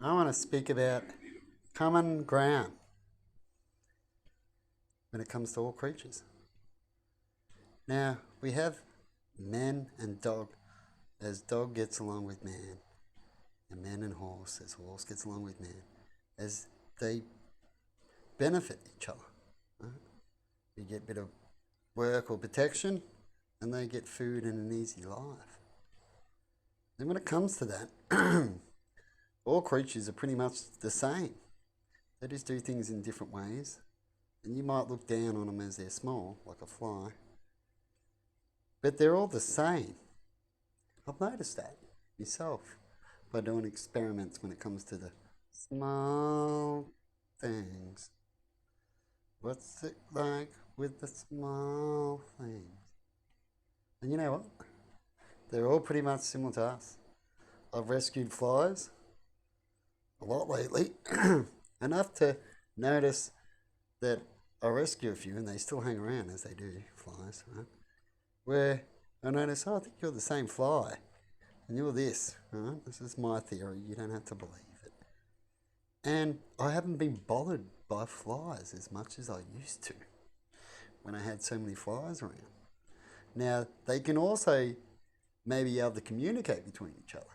I want to speak about common ground when it comes to all creatures. Now, we have man and dog, as dog gets along with man, and man and horse, as horse gets along with man, as they benefit each other. Right? You get a bit of work or protection, and they get food and an easy life. And when it comes to that, all creatures are pretty much the same. They just do things in different ways, and you might look down on them as they're small, like a fly, but they're all the same. I've noticed that myself by doing experiments when it comes to the small things. What's it like with the small things? And you know what? They're all pretty much similar to us. I've rescued flies a lot lately, enough to notice that I rescue a few and they still hang around as they do, flies, right? Where I notice, oh, I think you're the same fly and you're this, right? This is my theory, you don't have to believe it. And I haven't been bothered by flies as much as I used to when I had so many flies around. Now, they can also maybe able to communicate between each other,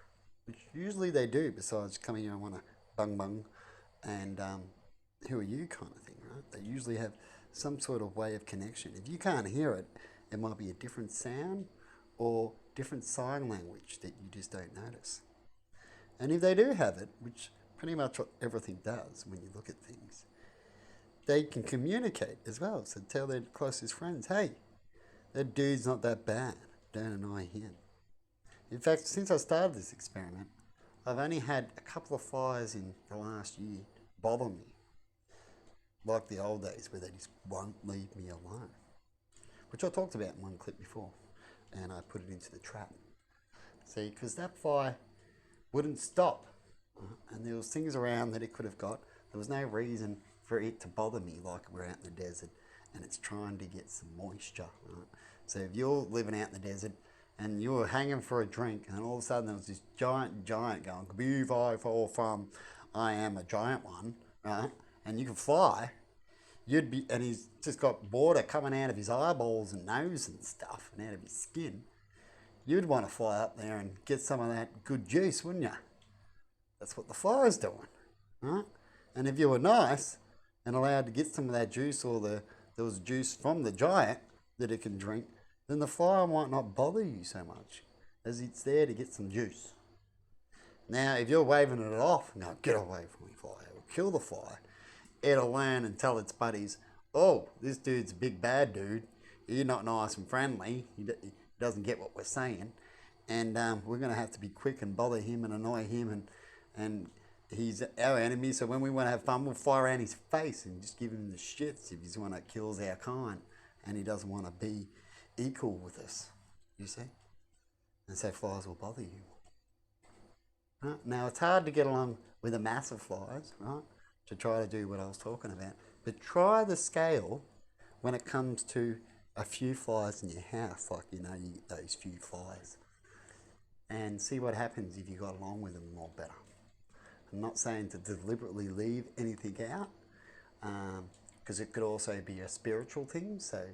which usually they do, besides coming here and want to bung bung and who are you kind of thing, right? They usually have some sort of way of connection. If you can't hear it, it might be a different sound or different sign language that you just don't notice. And if they do have it, which pretty much what everything does when you look at things, they can communicate as well. So tell their closest friends, hey, that dude's not that bad. Don't annoy him. In fact, since I started this experiment, I've only had a couple of flies in the last year bother me, like the old days where they just won't leave me alone, which I talked about in one clip before, and I put it into the trap. See, because that fly wouldn't stop, and there was things around that it could have got. There was no reason for it to bother me like we're out in the desert and it's trying to get some moisture. Right? So if you're living out in the desert and you were hanging for a drink, and all of a sudden there was this giant going, be I fall from, I am a giant one, right? And you can fly, you'd be, and he's just got water coming out of his eyeballs and nose and stuff, and out of his skin. You'd want to fly up there and get some of that good juice, wouldn't you? That's what the fly's doing, right? And if you were nice and allowed to get some of that juice, or there was juice from the giant that it can drink, then the fly might not bother you so much, as it's there to get some juice. Now, if you're waving it off, no, get away from me, fly, or kill the fly, it'll learn and tell its buddies, oh, this dude's a big bad dude. You're not nice and friendly. He doesn't get what we're saying. And we're going to have to be quick and bother him and annoy him. And he's our enemy. So when we want to have fun, we'll fly around his face and just give him the shits if he's the one that kills our kind. And he doesn't want to be equal with us, you see? And so flies will bother you. Right? Now, it's hard to get along with the massive flies, right? To try to do what I was talking about. But try the scale when it comes to a few flies in your house, like, you get those few flies, and see what happens if you got along with them more better. I'm not saying to deliberately leave anything out, because it could also be a spiritual thing. So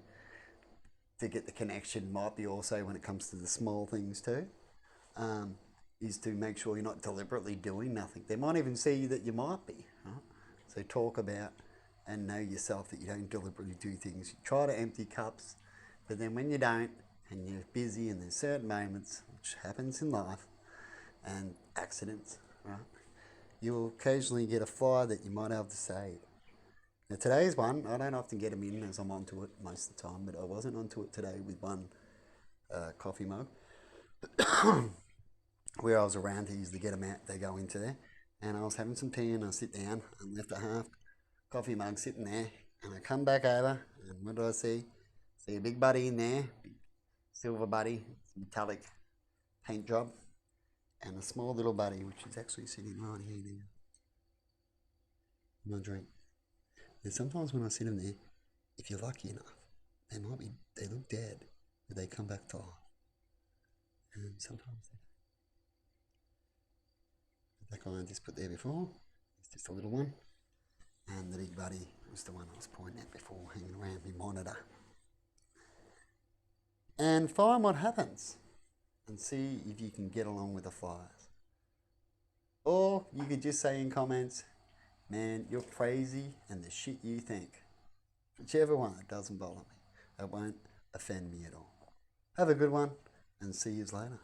to get the connection might be also when it comes to the small things too, is to make sure you're not deliberately doing nothing. They might even see that you might be, right? So talk about and know yourself that you don't deliberately do things. You try to empty cups, but then when you don't and you're busy and there's certain moments, which happens in life, and accidents, right? You'll occasionally get a fly that you might have to save. Now today's one, I don't often get them in as I'm onto it most of the time, but I wasn't onto it today with one coffee mug where I was around to usually get them out. They go into there, and I was having some tea and I sit down and left a half coffee mug sitting there, and I come back over, and what do I see? See a big buddy in there, big silver buddy, metallic paint job, and a small little buddy, which is actually sitting right here now. My drink. And sometimes when I see them there, if you're lucky enough, they look dead, but they come back to life. And sometimes guy I just put there before. It's just a little one. And the big buddy was the one I was pointing at before, hanging around my monitor. And find what happens and see if you can get along with the flyers. Or you could just say in comments, man, you're crazy and the shit you think. Whichever one, it doesn't bother me. It won't offend me at all. Have a good one and see you later.